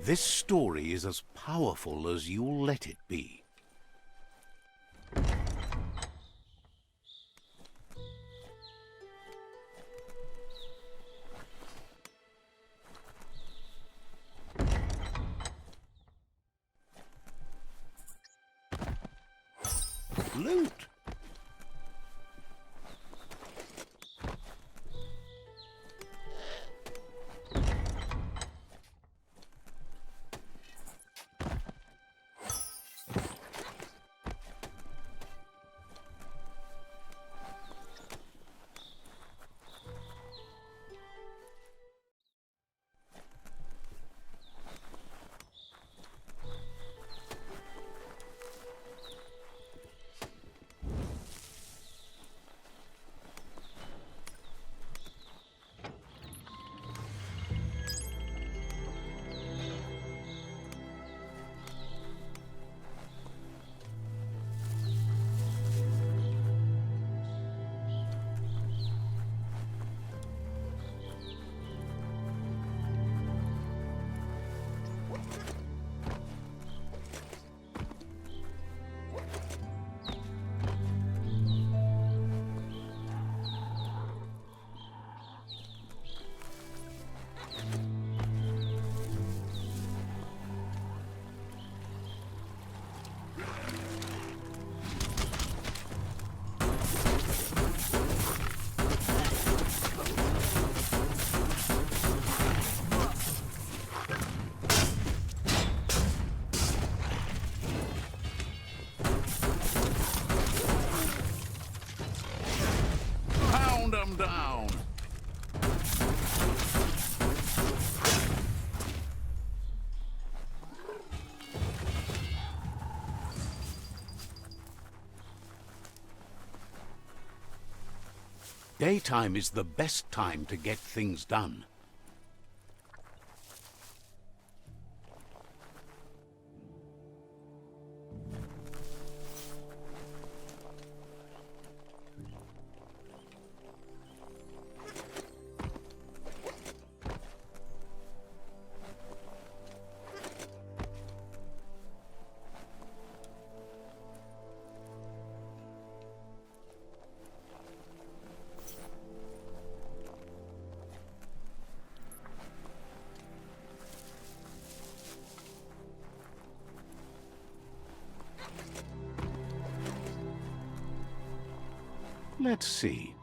This story is as powerful as you'll let it be. Loot! Down. Daytime is the best time to get things done. Let's see.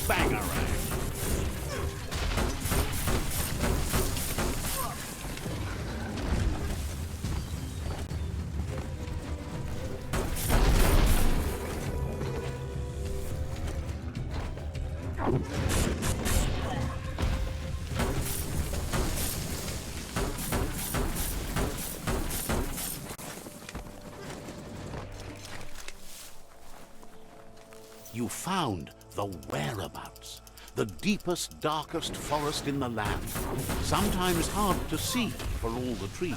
Bangarang. You found the whereabouts, the deepest, darkest forest in the land, sometimes hard to see for all the trees.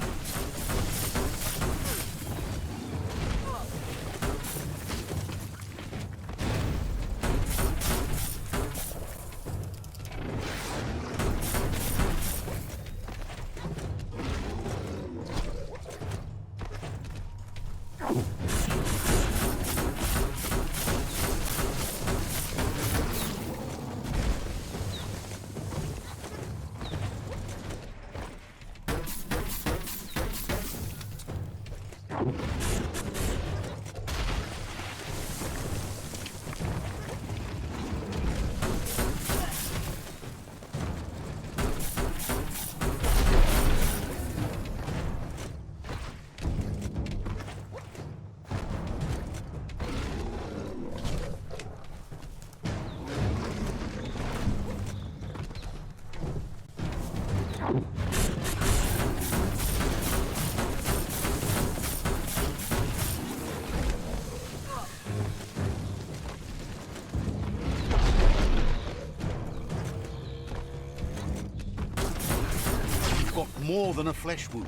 more than a flesh wound.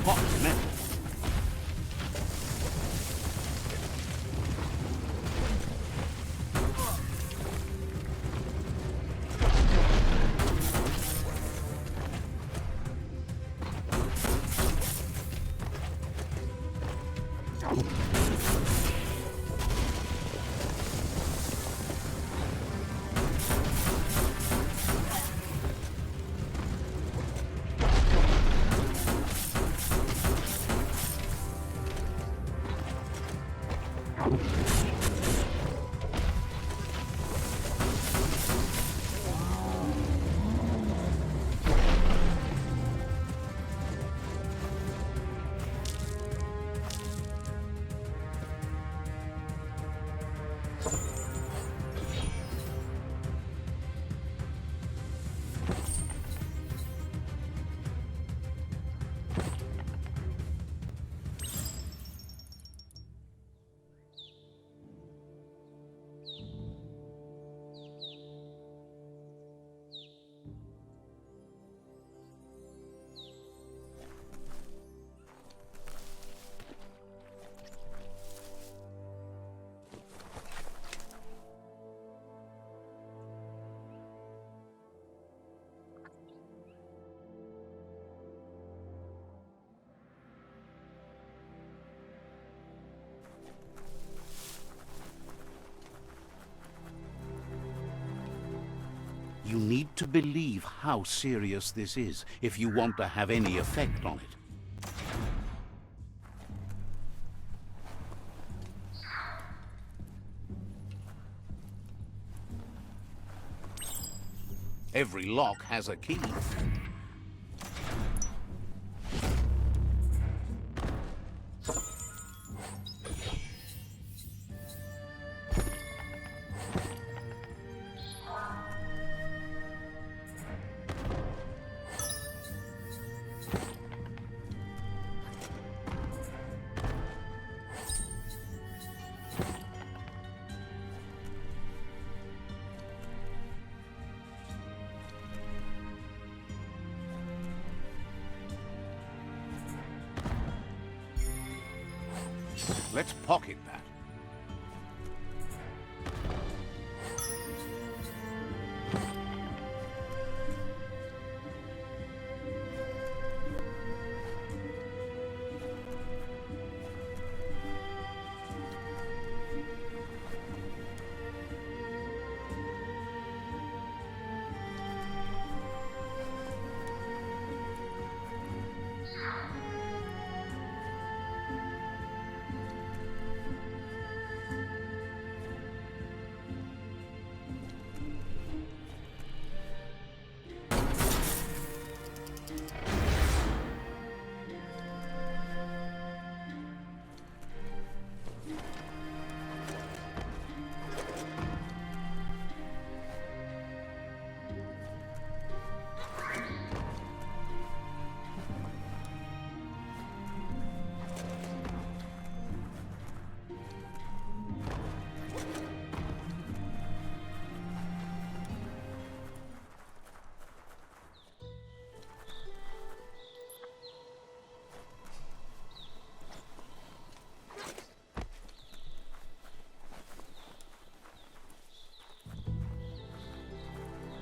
Hot metal. You need to believe how serious this is if you want to have any effect on it. Every lock has a key. Let's pocket that.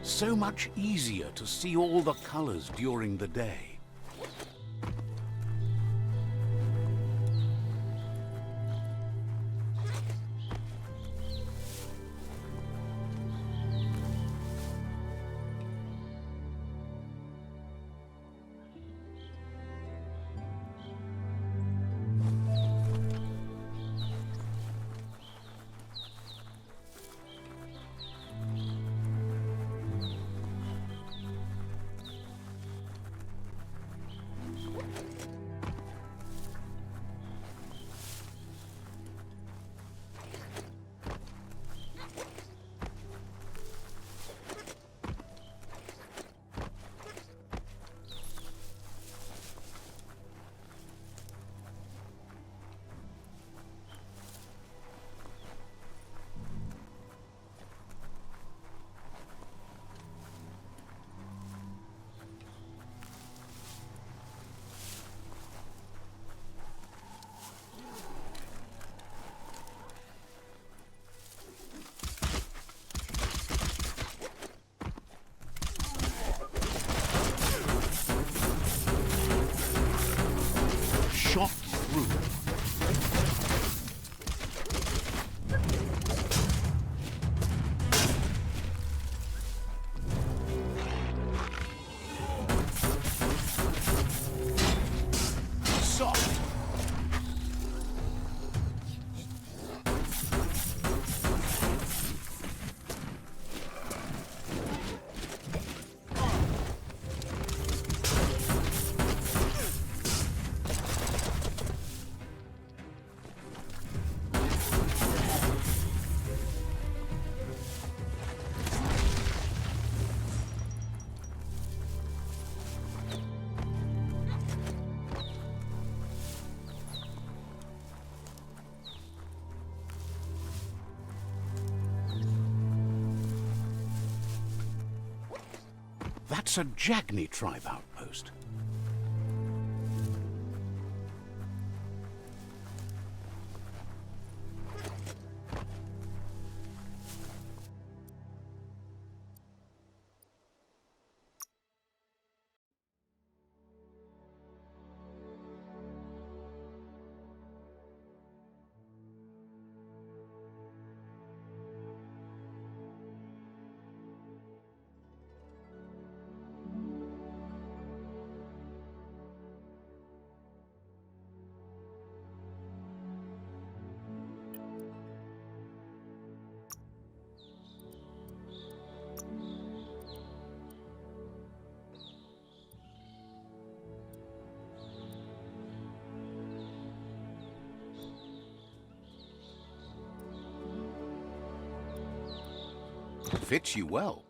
So much easier to see all the colors during the day. shot through. Soft. That's a Jagni tribe outpost. Fits you well.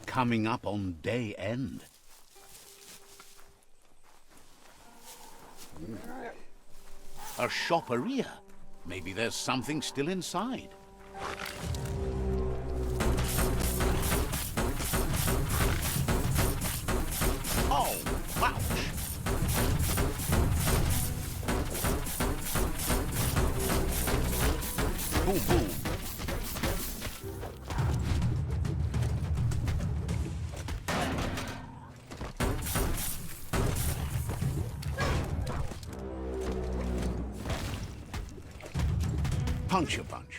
Coming up on day end. A shopperia. Maybe there's something still inside. Oh, ouch! Boom, boom. Puncture punch.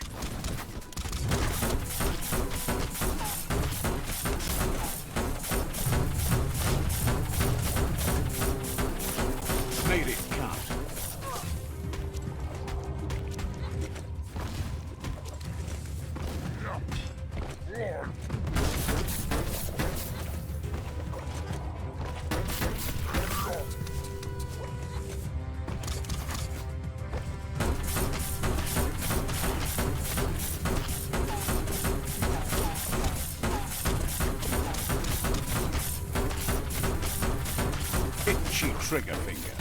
Made it count. Itchy trigger finger.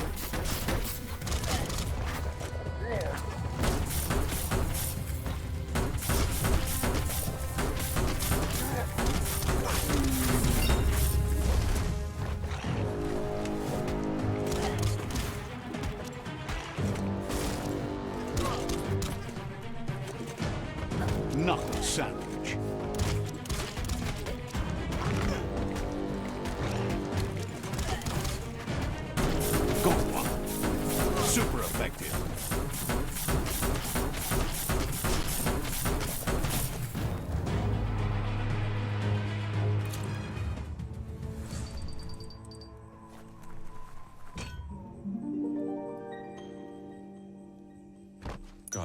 Knuckle sandwich.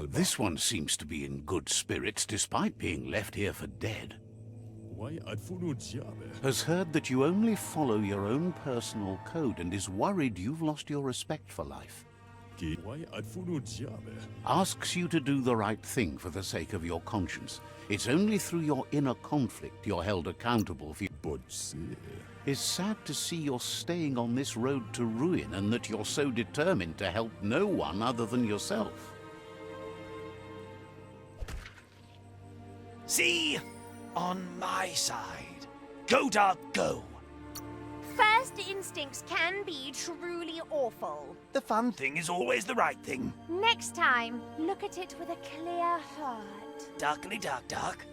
This one seems to be in good spirits despite being left here for dead. Has heard that you only follow your own personal code and is worried you've lost your respect for life. Asks you to do the right thing for the sake of your conscience. It's only through your inner conflict you're held accountable for. It's sad to see you're staying on this road to ruin and that you're so determined to help no one other than yourself. See? On my side. Go, Dark, go! First instincts can be truly awful. The fun thing is always the right thing. Next time, look at it with a clear heart. Darkly dark, dark.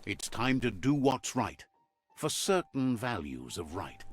It's time to do what's right, for certain values of right.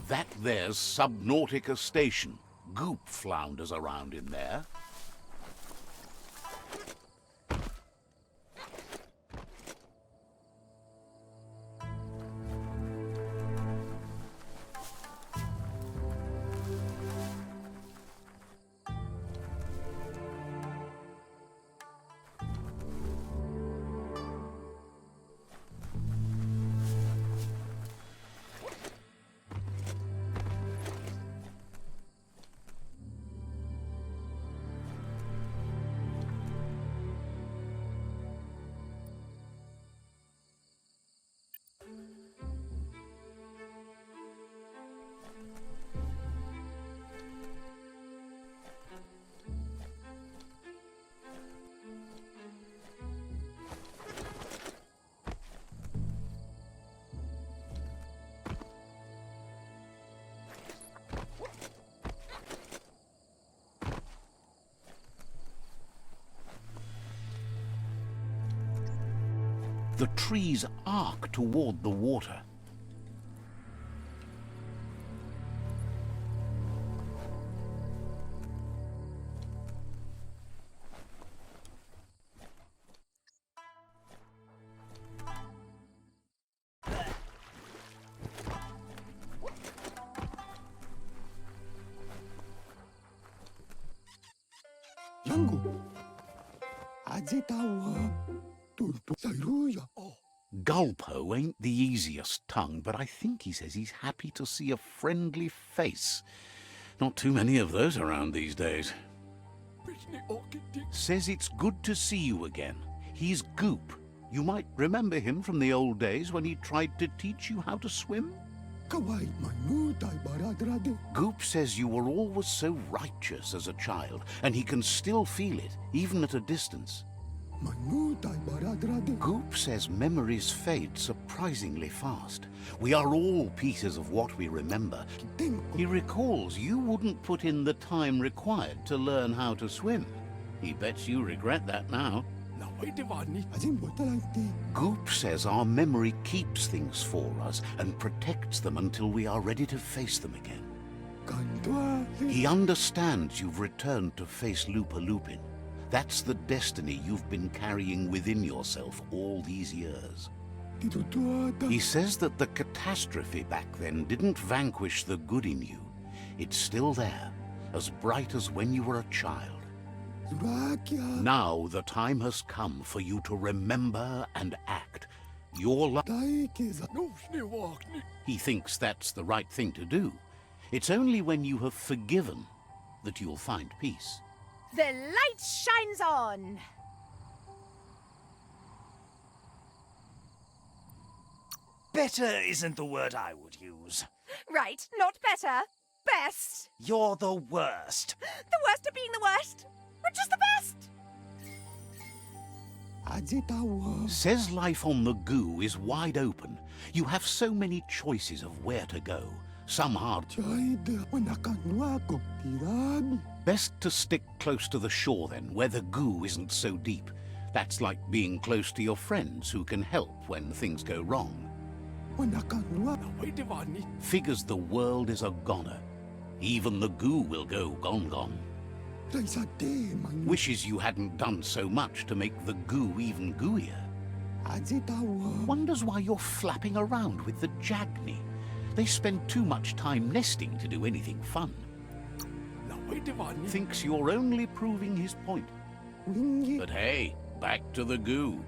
That there's Subnautica Station. Goop flounders around in there. The trees arc toward the water. Gulpo ain't the easiest tongue, but I think he says he's happy to see a friendly face. Not too many of those around these days. Says it's good to see you again. He's Goop. You might remember him from the old days when he tried to teach you how to swim. Goop says you were always so righteous as a child, and he can still feel it, even at a distance. Goop says memories fade surprisingly fast. We are all pieces of what we remember. He recalls you wouldn't put in the time required to learn how to swim. He bets you regret that now. Goop says our memory keeps things for us and protects them until we are ready to face them again. He understands you've returned to face Lupa-Lupin. That's the destiny you've been carrying within yourself all these years. He says that the catastrophe back then didn't vanquish the good in you. It's still there, as bright as when you were a child. Now the time has come for you to remember and act. Your life. He thinks that's the right thing to do. It's only when you have forgiven that you'll find peace. The light shines on! Better isn't the word I would use. Right, not better. Best. You're the worst. The worst of being the worst. We're just the best. Says life on the goo is wide open. You have so many choices of where to go. Some hard. Best to stick close to the shore then, where the goo isn't so deep. That's like being close to your friends who can help when things go wrong. Figures the world is a goner. Even the goo will go gone. Wishes you hadn't done so much to make the goo even gooier. Wonders why you're flapping around with the Jagni. They spend too much time nesting to do anything fun. Thinks you're only proving his point. But hey, back to the goo.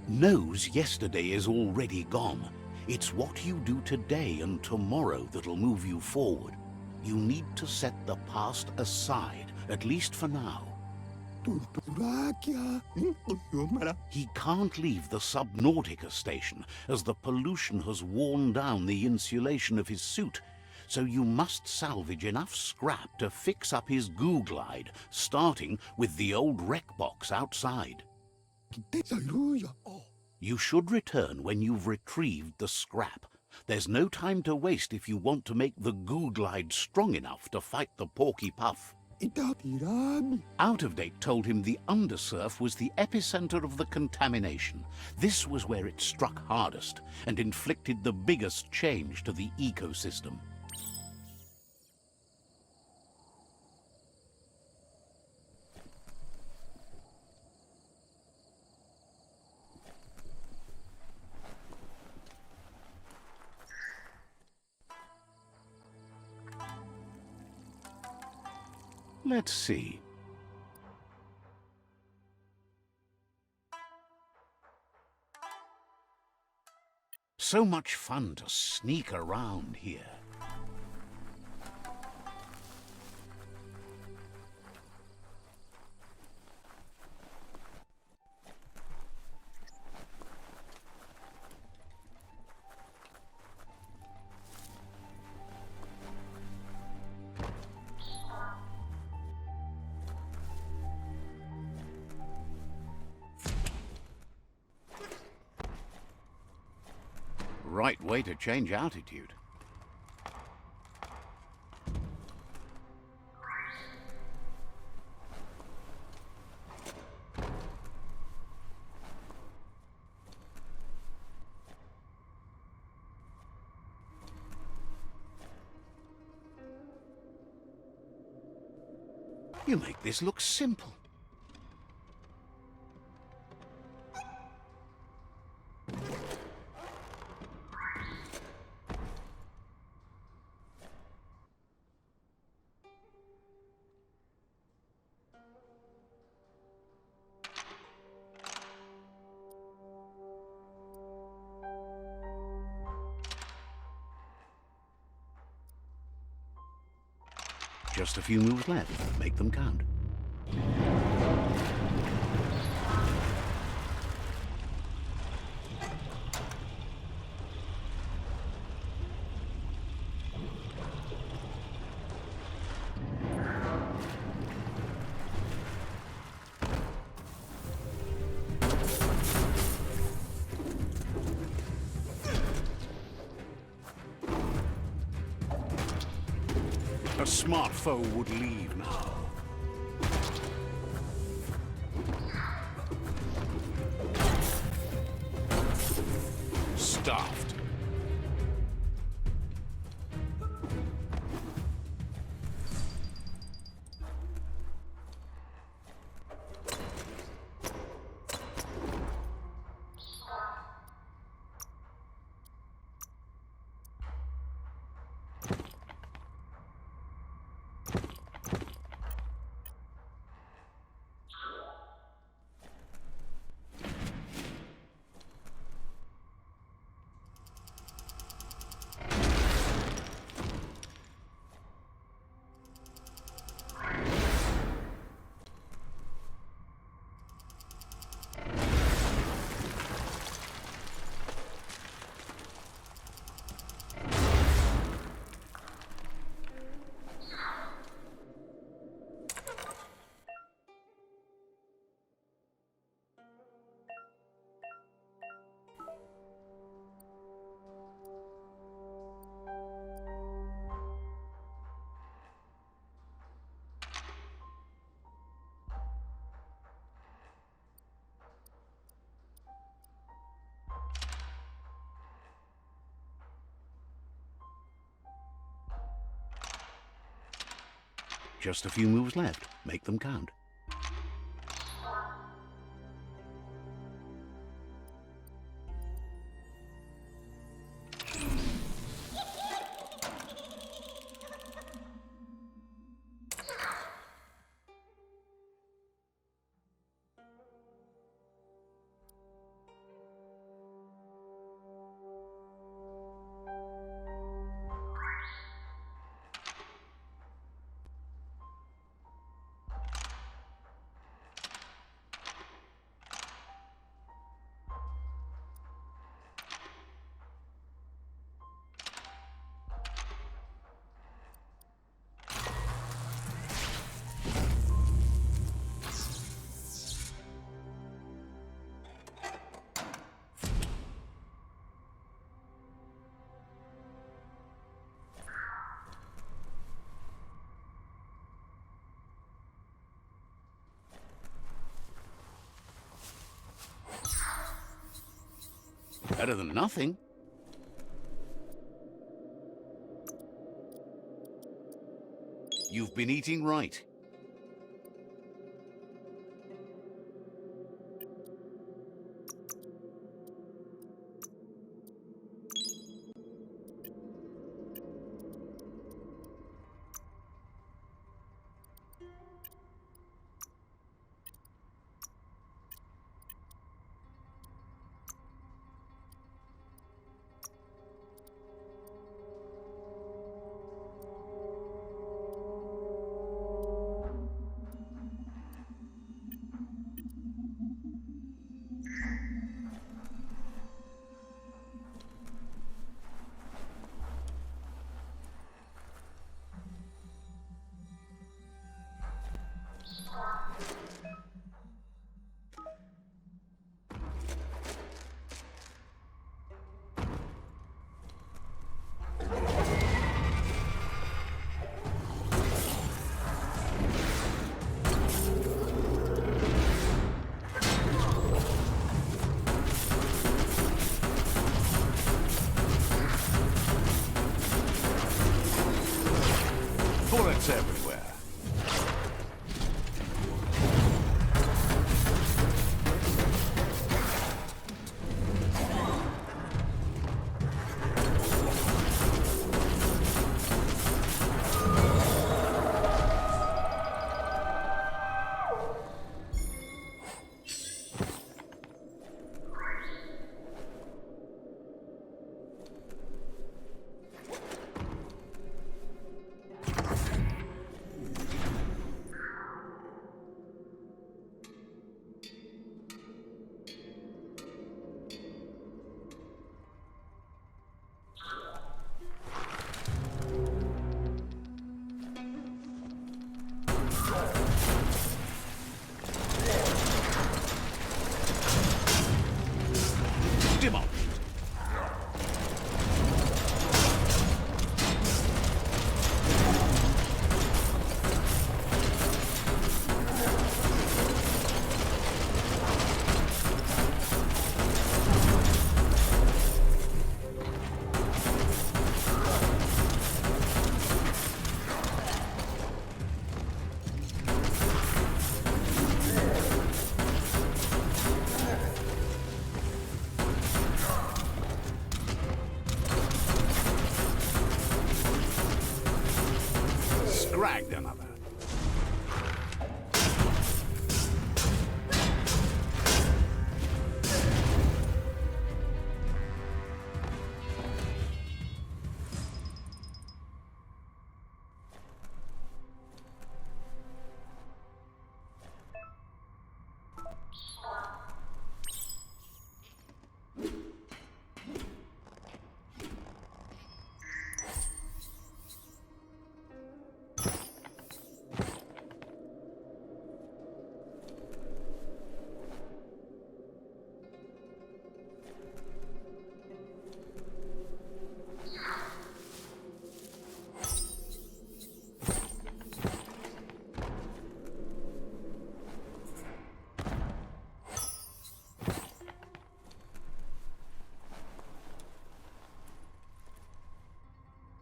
Knows yesterday is already gone. It's what you do today and tomorrow that'll move you forward. You need to set the past aside, at least for now. He can't leave the Subnautica station, as the pollution has worn down the insulation of his suit, so you must salvage enough scrap to fix up his goo glide, starting with the old wreck box outside. You should return when you've retrieved the scrap. There's no time to waste if you want to make the goo glide strong enough to fight the Porky Puff. Out of Date told him the undersurf was the epicenter of the contamination. This was where it struck hardest and inflicted the biggest change to the ecosystem. Let's see. So much fun to sneak around here. Right way to change altitude. You make this look simple. Just a few moves left. Make them count. A smart foe would leave now. Stuffed. Just a few moves left. Make them count. Better than nothing. You've been eating right. Bullets everywhere. dragged another.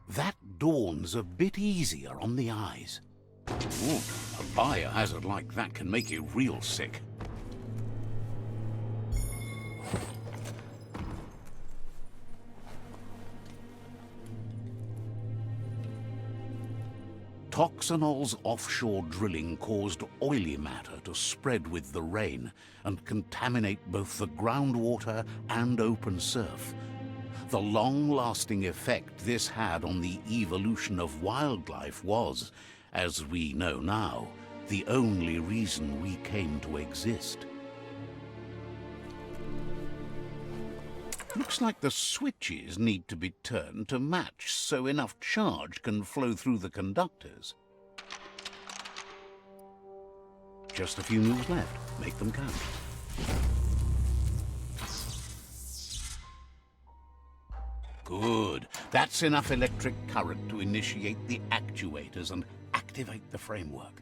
That dawn's a bit easier on the eyes. Ooh, a biohazard like that can make you real sick. Toxanol's offshore drilling caused oily matter to spread with the rain and contaminate both the groundwater and open surf. The long-lasting effect this had on the evolution of wildlife was, as we know now, the only reason we came to exist. Looks like the switches need to be turned to match so enough charge can flow through the conductors. Just a few moves left. Make them count. Good. That's enough electric current to initiate the actuators and activate the framework.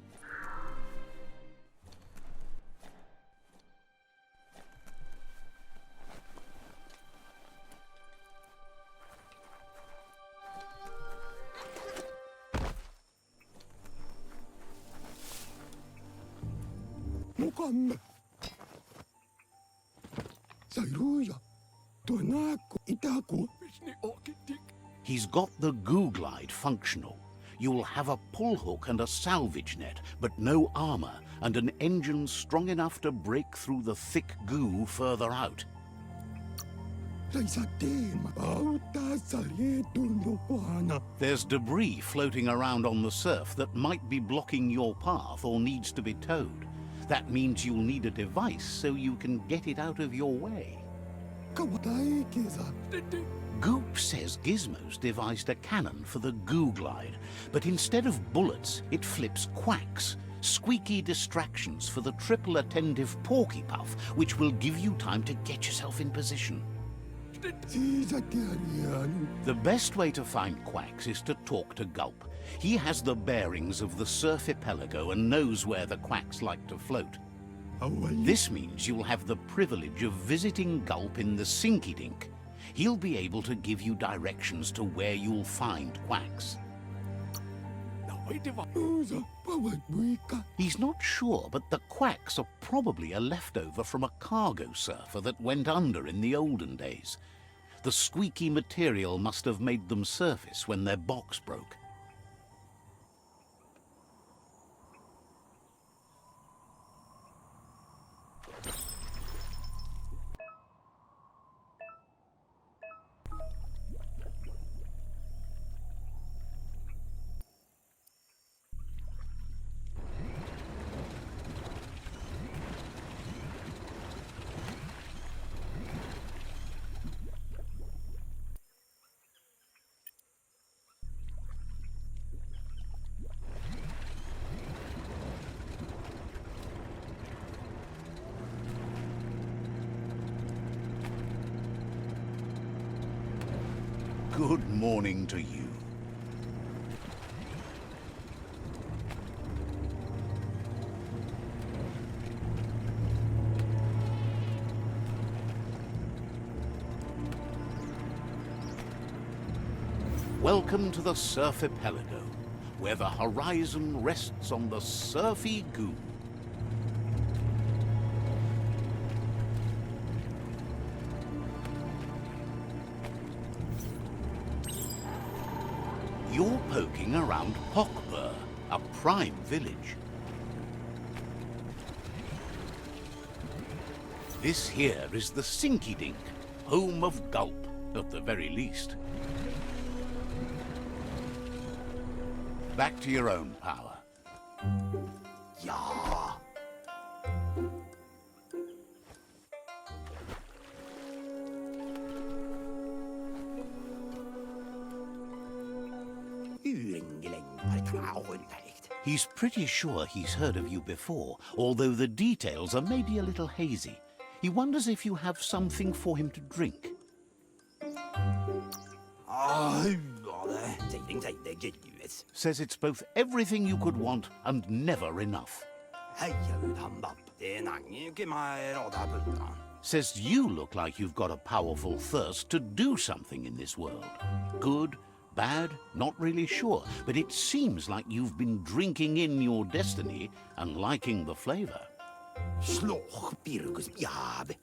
He's got the goo glide functional. You'll have a pull hook and a salvage net, but no armor, and an engine strong enough to break through the thick goo further out. There's debris floating around on the surf that might be blocking your path or needs to be towed. That means you'll need a device so you can get it out of your way. Goop says Gizmo's devised a cannon for the goo glide, but instead of bullets, it flips quacks, squeaky distractions for the triple attentive porky puff, which will give you time to get yourself in position. The best way to find quacks is to talk to Gulp. He has the bearings of the surf archipelago and knows where the quacks like to float. This means you'll have the privilege of visiting Gulp in the Sinky Dink. He'll be able to give you directions to where you'll find quacks. He's not sure, but the quacks are probably a leftover from a cargo surfer that went under in the olden days. The squeaky material must have made them surface when their box broke. Good morning to you. Welcome to the Surf Archipelago, where the horizon rests on the surfy goo. You're poking around Pockbur, A prime village. This here is the Sinky Dink, home of Gulp, at the very least. Back to your own power. Ja. He's pretty sure he's heard of you before, although the details are maybe a little hazy. He wonders if you have something for him to drink. Says it's both everything you could want and never enough. Says you look like you've got a powerful thirst to do something in this world. Good, bad, not really sure, but it seems like you've been drinking in your destiny and liking the flavor.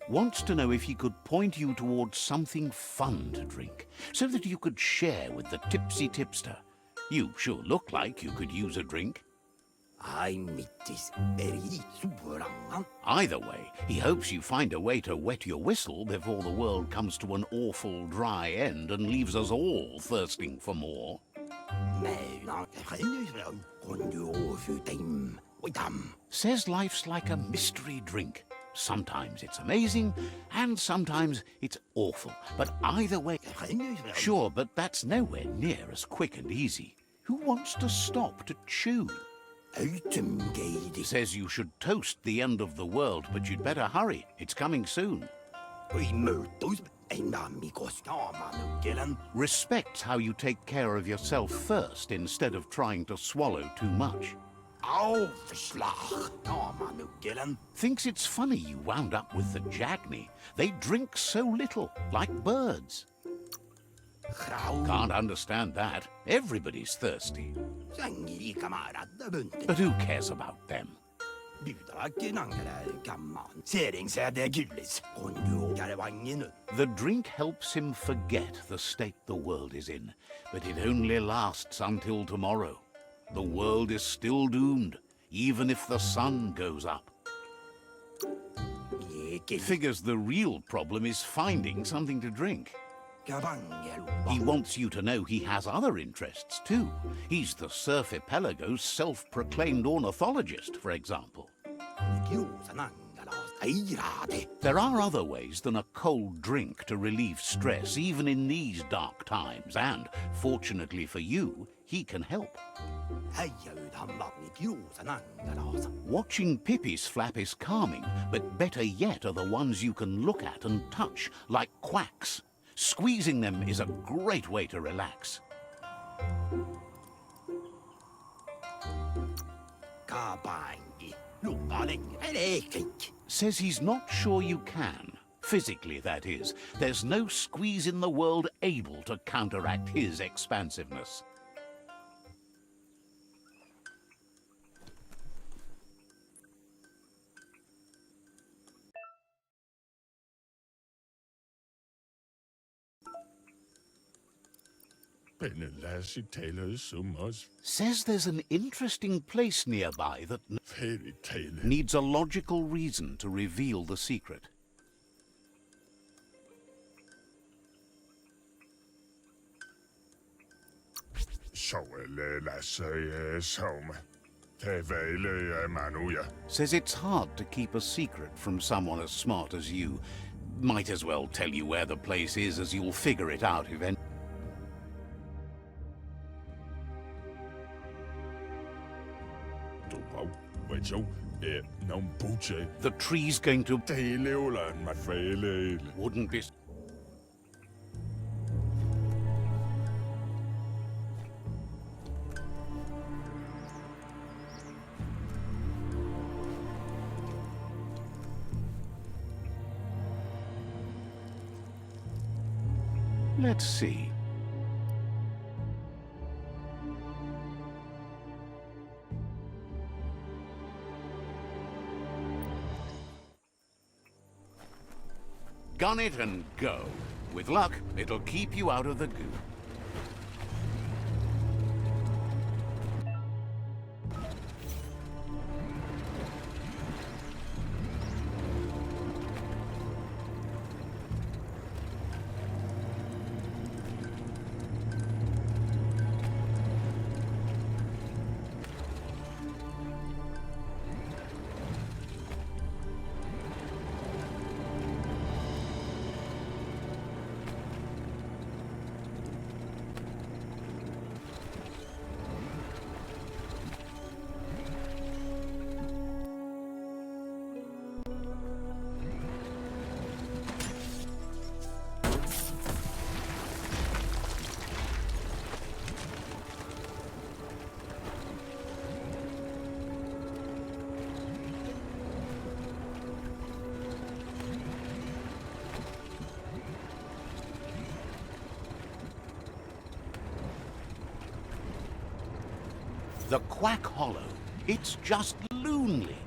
Wants to know if he could point you towards something fun to drink, so that you could share with the tipsy tipster. You sure look like you could use a drink. Either way, he hopes you find a way to wet your whistle before the world comes to an awful dry end and leaves us all thirsting for more. Says life's like a mystery drink. Sometimes it's amazing, and sometimes it's awful. But either way... Sure, but that's nowhere near as quick and easy. Who wants to stop to chew? Says you should toast the end of the world, but you'd better hurry. It's coming soon. Respects how you take care of yourself first instead of trying to swallow too much. Thinks it's funny you wound up with the Jagni. They drink so little, like birds. Can't understand that. Everybody's thirsty. But who cares about them? The drink helps him forget the state the world is in, but it only lasts until tomorrow. The world is still doomed, even if the sun goes up. Figures the real problem is finding something to drink. He wants you to know he has other interests, too. He's the Surfipelago's self-proclaimed ornithologist, for example. There are other ways than a cold drink to relieve stress, even in these dark times, and, fortunately for you, he can help. Watching Pippi's flap is calming, but better yet are the ones you can look at and touch, like quacks. Squeezing them is a great way to relax. Says he's not sure you can. Physically, that is. There's no squeeze in the world able to counteract his expansiveness. Says there's an interesting place nearby that needs a logical reason to reveal the secret. Says it's hard to keep a secret from someone as smart as you. Might as well tell you where the place is, as you'll figure it out eventually. The tree's going to... Wouldn't be... Let's see. Gun it and go. With luck, it'll keep you out of the goo. The Quack Hollow. It's just lonely.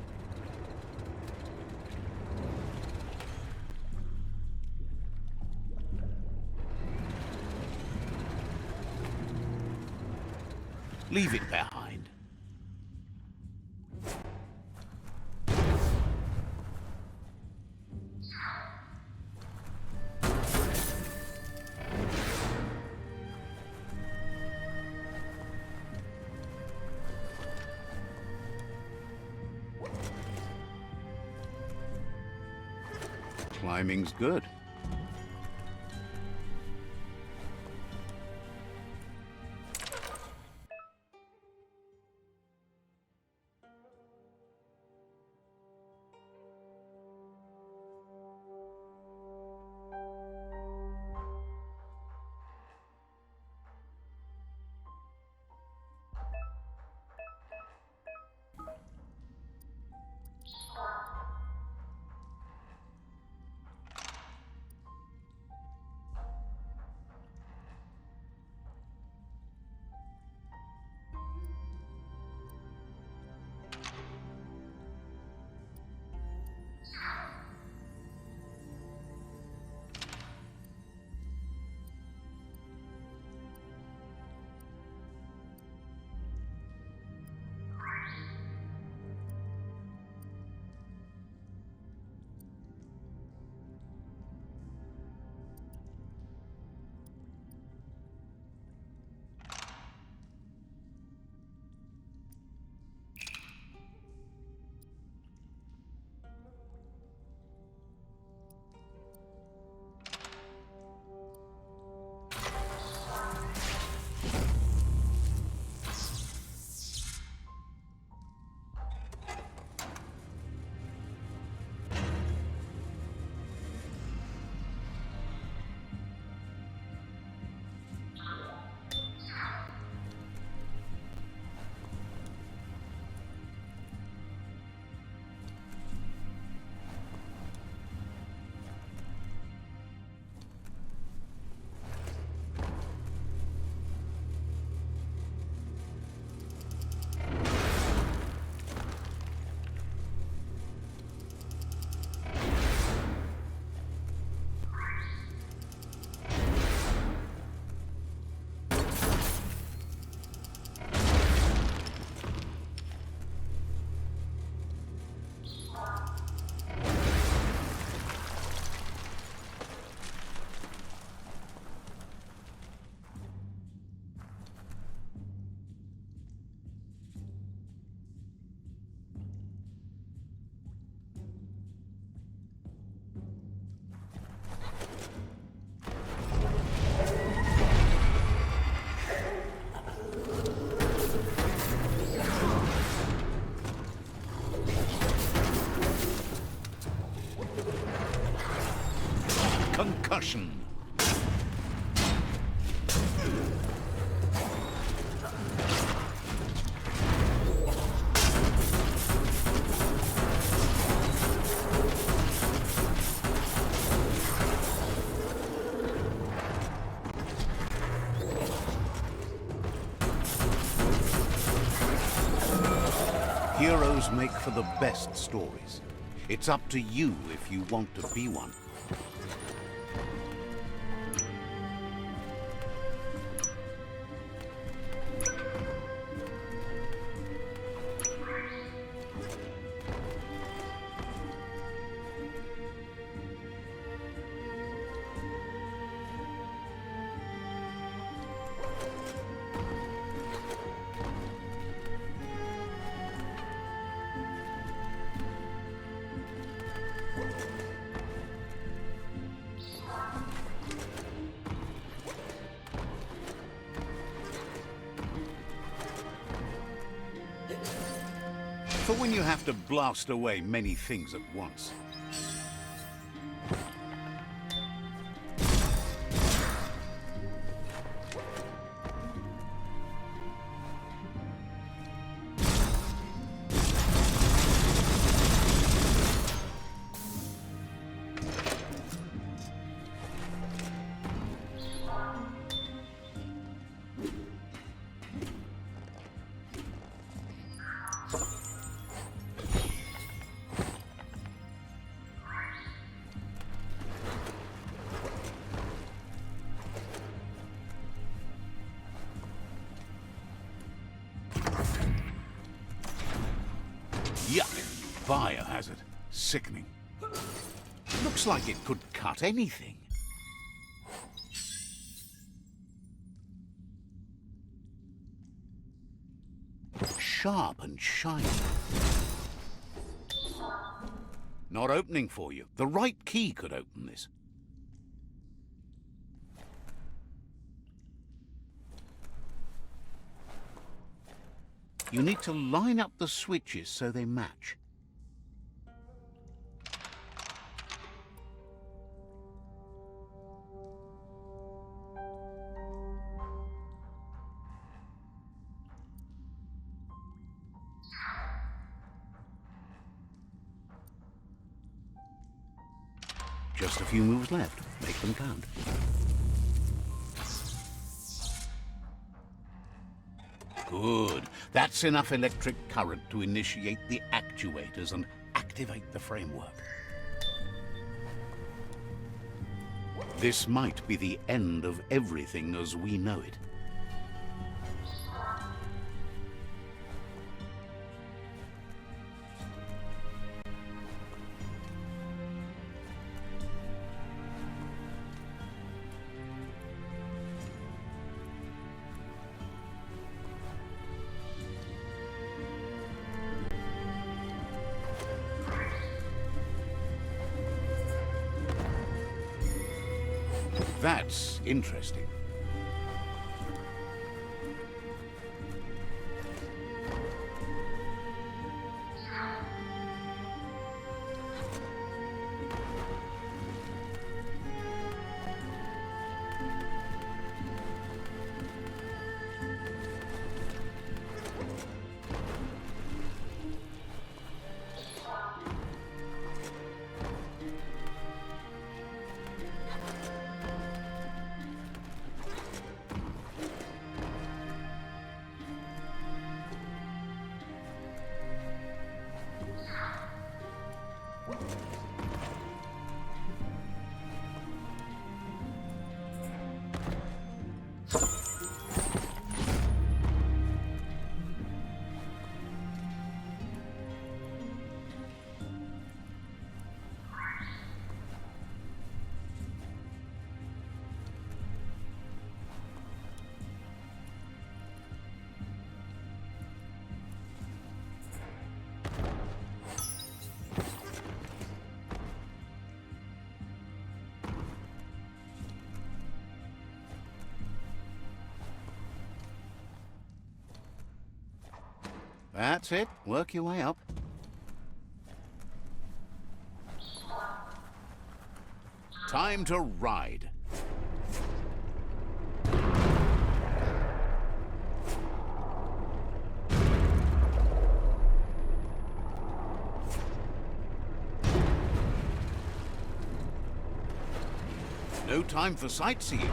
Leave it behind. Climbing's good. Concussion. Heroes make for the best stories. It's up to you if you want to be one. For when you have to blast away many things at once. biohazard. Sickening. Looks like it could cut anything. Sharp and shiny. Not opening for you. The right key could open this. You need to line up the switches so they match. Just a few moves left. Make them count. Good. That's enough electric current to initiate the actuators and activate the framework. This might be the end of everything as we know it. That's interesting. That's it. Work your way up. Time to ride. No time for sightseeing.